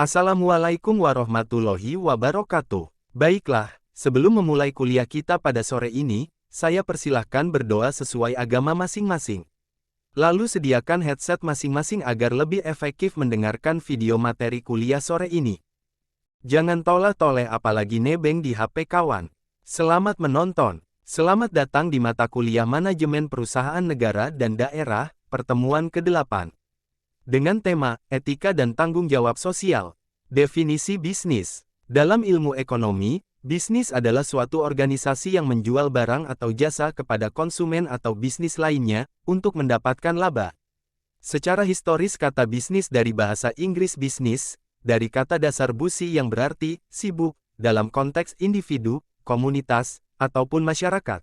Assalamualaikum warahmatullahi wabarakatuh. Baiklah, sebelum memulai kuliah kita pada sore ini, saya persilahkan berdoa sesuai agama masing-masing. Lalu sediakan headset masing-masing agar lebih efektif mendengarkan video materi kuliah sore ini. Jangan toleh-toleh apalagi nebeng di HP kawan. Selamat menonton. Selamat datang di mata kuliah Manajemen Perusahaan Negara dan Daerah, pertemuan ke-8. Dengan tema, Etika dan Tanggung Jawab Sosial. Definisi bisnis. Dalam ilmu ekonomi, bisnis adalah suatu organisasi yang menjual barang atau jasa kepada konsumen atau bisnis lainnya, untuk mendapatkan laba. Secara historis kata bisnis dari bahasa Inggris business, dari kata dasar busi yang berarti, sibuk, dalam konteks individu, komunitas, ataupun masyarakat.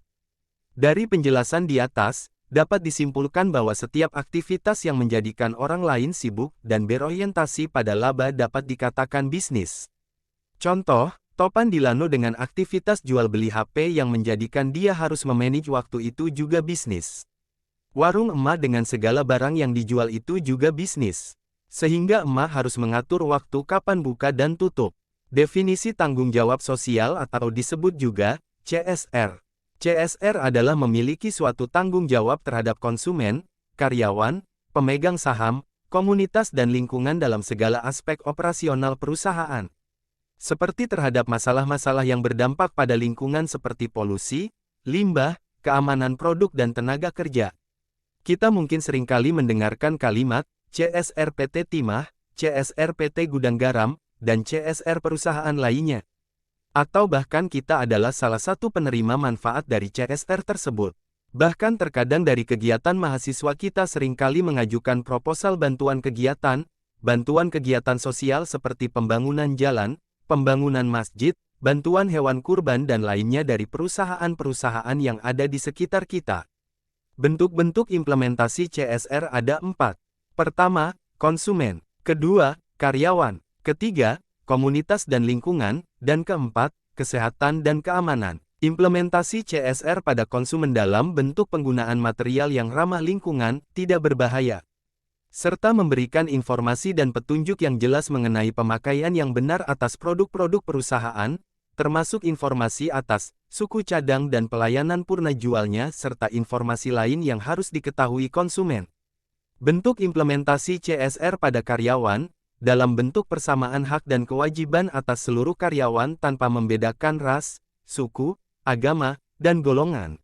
Dari penjelasan di atas, dapat disimpulkan bahwa setiap aktivitas yang menjadikan orang lain sibuk dan berorientasi pada laba dapat dikatakan bisnis. Contoh, Topan Dilano dengan aktivitas jual beli HP yang menjadikan dia harus memanage waktu itu juga bisnis. Warung emak dengan segala barang yang dijual itu juga bisnis. Sehingga emak harus mengatur waktu kapan buka dan tutup. Definisi tanggung jawab sosial atau disebut juga CSR. CSR adalah memiliki suatu tanggung jawab terhadap konsumen, karyawan, pemegang saham, komunitas dan lingkungan dalam segala aspek operasional perusahaan. Seperti terhadap masalah-masalah yang berdampak pada lingkungan seperti polusi, limbah, keamanan produk dan tenaga kerja. Kita mungkin seringkali mendengarkan kalimat, CSR PT Timah, CSR PT Gudang Garam, dan CSR perusahaan lainnya. Atau bahkan kita adalah salah satu penerima manfaat dari CSR tersebut. Bahkan terkadang dari kegiatan mahasiswa kita seringkali mengajukan proposal bantuan kegiatan sosial seperti pembangunan jalan, pembangunan masjid, bantuan hewan kurban dan lainnya dari perusahaan-perusahaan yang ada di sekitar kita. Bentuk-bentuk implementasi CSR ada 4. Pertama, konsumen. Kedua, karyawan. Ketiga, komunitas dan lingkungan, dan keempat, kesehatan dan keamanan. Implementasi CSR pada konsumen dalam bentuk penggunaan material yang ramah lingkungan, tidak berbahaya, serta memberikan informasi dan petunjuk yang jelas mengenai pemakaian yang benar atas produk-produk perusahaan, termasuk informasi atas suku cadang dan pelayanan purna jualnya serta informasi lain yang harus diketahui konsumen. Bentuk implementasi CSR pada karyawan, dalam bentuk persamaan hak dan kewajiban atas seluruh karyawan tanpa membedakan ras, suku, agama, dan golongan.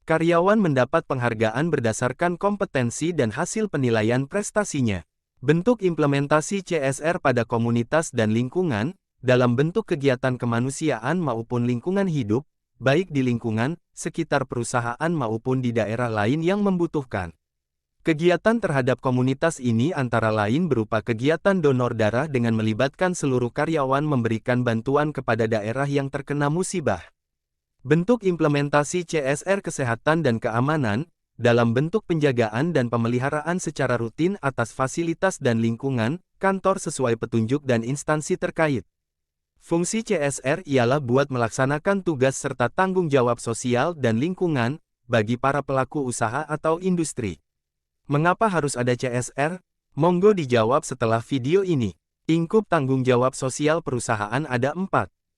Karyawan mendapat penghargaan berdasarkan kompetensi dan hasil penilaian prestasinya. Bentuk implementasi CSR pada komunitas dan lingkungan, dalam bentuk kegiatan kemanusiaan maupun lingkungan hidup, baik di lingkungan, sekitar perusahaan maupun di daerah lain yang membutuhkan. Kegiatan terhadap komunitas ini antara lain berupa kegiatan donor darah dengan melibatkan seluruh karyawan memberikan bantuan kepada daerah yang terkena musibah. Bentuk implementasi CSR kesehatan dan keamanan, dalam bentuk penjagaan dan pemeliharaan secara rutin atas fasilitas dan lingkungan, kantor sesuai petunjuk dan instansi terkait. Fungsi CSR ialah buat melaksanakan tugas serta tanggung jawab sosial dan lingkungan, bagi para pelaku usaha atau industri. Mengapa harus ada CSR? Monggo dijawab setelah video ini. Lingkup tanggung jawab sosial perusahaan ada 4.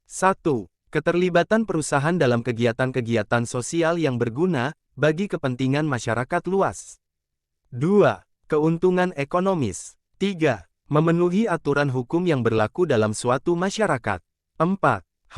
1. Keterlibatan perusahaan dalam kegiatan-kegiatan sosial yang berguna, bagi kepentingan masyarakat luas. 2. Keuntungan ekonomis. 3. Memenuhi aturan hukum yang berlaku dalam suatu masyarakat. 4.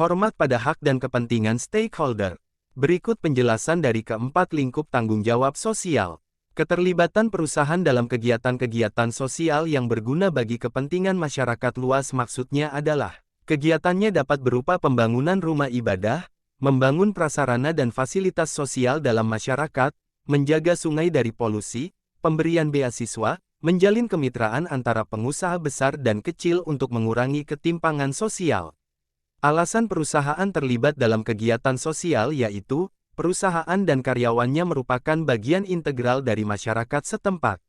Hormat pada hak dan kepentingan stakeholder. Berikut penjelasan dari keempat lingkup tanggung jawab sosial. Keterlibatan perusahaan dalam kegiatan-kegiatan sosial yang berguna bagi kepentingan masyarakat luas maksudnya adalah, kegiatannya dapat berupa pembangunan rumah ibadah, membangun prasarana dan fasilitas sosial dalam masyarakat, menjaga sungai dari polusi, pemberian beasiswa, menjalin kemitraan antara pengusaha besar dan kecil untuk mengurangi ketimpangan sosial. Alasan perusahaan terlibat dalam kegiatan sosial yaitu, perusahaan dan karyawannya merupakan bagian integral dari masyarakat setempat.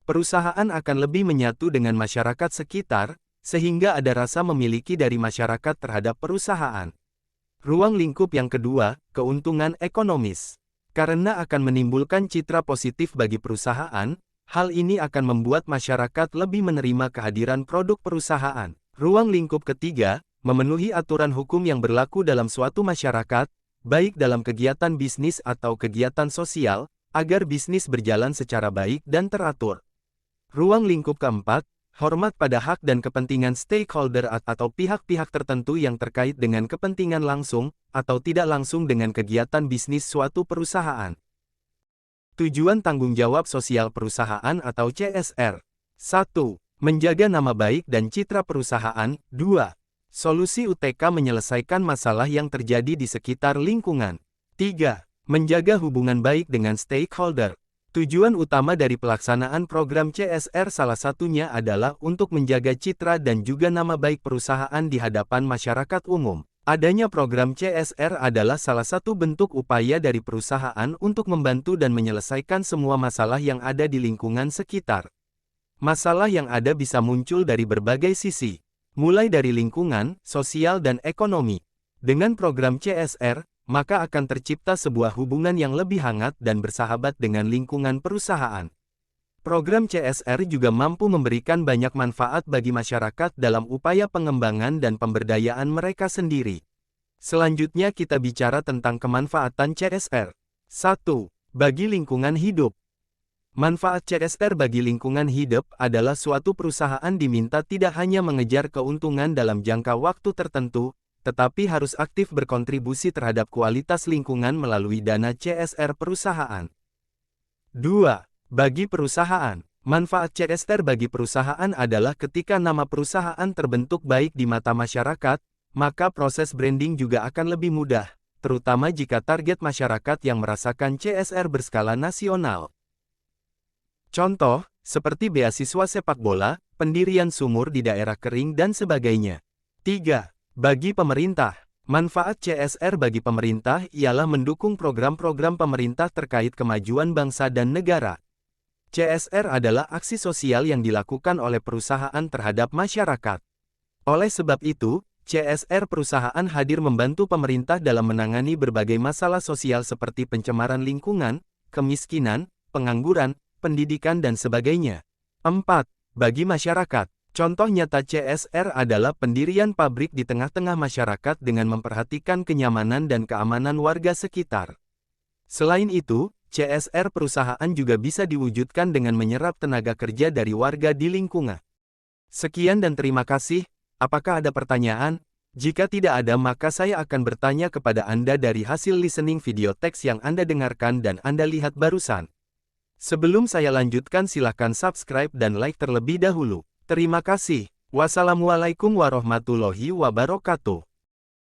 Perusahaan akan lebih menyatu dengan masyarakat sekitar, sehingga ada rasa memiliki dari masyarakat terhadap perusahaan. Ruang lingkup yang kedua, keuntungan ekonomis. Karena akan menimbulkan citra positif bagi perusahaan, Hal ini akan membuat masyarakat lebih menerima kehadiran produk perusahaan. Ruang lingkup ketiga, memenuhi aturan hukum yang berlaku dalam suatu masyarakat, baik dalam kegiatan bisnis atau kegiatan sosial, agar bisnis berjalan secara baik dan teratur. Ruang lingkup keempat, hormat pada hak dan kepentingan stakeholder atau pihak-pihak tertentu yang terkait dengan kepentingan langsung atau tidak langsung dengan kegiatan bisnis suatu perusahaan. Tujuan tanggung jawab sosial perusahaan atau CSR. 1. Menjaga nama baik dan citra perusahaan. 2. Solusi UTK menyelesaikan masalah yang terjadi di sekitar lingkungan. 3. Menjaga hubungan baik dengan stakeholder. Tujuan utama dari pelaksanaan program CSR salah satunya adalah untuk menjaga citra dan juga nama baik perusahaan di hadapan masyarakat umum. Adanya program CSR adalah salah satu bentuk upaya dari perusahaan untuk membantu dan menyelesaikan semua masalah yang ada di lingkungan sekitar. Masalah yang ada bisa muncul dari berbagai sisi, mulai dari lingkungan, sosial dan ekonomi. Dengan program CSR, maka akan tercipta sebuah hubungan yang lebih hangat dan bersahabat dengan lingkungan perusahaan. Program CSR juga mampu memberikan banyak manfaat bagi masyarakat dalam upaya pengembangan dan pemberdayaan mereka sendiri. Selanjutnya kita bicara tentang kemanfaatan CSR. 1. Bagi lingkungan hidup. Manfaat CSR bagi lingkungan hidup adalah suatu perusahaan diminta tidak hanya mengejar keuntungan dalam jangka waktu tertentu, tetapi harus aktif berkontribusi terhadap kualitas lingkungan melalui dana CSR perusahaan. 2. Bagi perusahaan, manfaat CSR bagi perusahaan adalah ketika nama perusahaan terbentuk baik di mata masyarakat, maka proses branding juga akan lebih mudah, terutama jika target masyarakat yang merasakan CSR berskala nasional. Contoh, seperti beasiswa sepak bola, pendirian sumur di daerah kering dan sebagainya. 3. Bagi pemerintah, manfaat CSR bagi pemerintah ialah mendukung program-program pemerintah terkait kemajuan bangsa dan negara. CSR adalah aksi sosial yang dilakukan oleh perusahaan terhadap masyarakat. Oleh sebab itu, CSR perusahaan hadir membantu pemerintah dalam menangani berbagai masalah sosial seperti pencemaran lingkungan, kemiskinan, pengangguran, pendidikan dan sebagainya. 4. Bagi masyarakat, contoh nyata CSR adalah pendirian pabrik di tengah-tengah masyarakat dengan memperhatikan kenyamanan dan keamanan warga sekitar. Selain itu, CSR perusahaan juga bisa diwujudkan dengan menyerap tenaga kerja dari warga di lingkungan. Sekian dan terima kasih. Apakah ada pertanyaan? Jika tidak ada maka saya akan bertanya kepada Anda dari hasil listening video teks yang Anda dengarkan dan Anda lihat barusan. Sebelum saya lanjutkan silakan subscribe dan like terlebih dahulu. Terima kasih. Wassalamualaikum warahmatullahi wabarakatuh.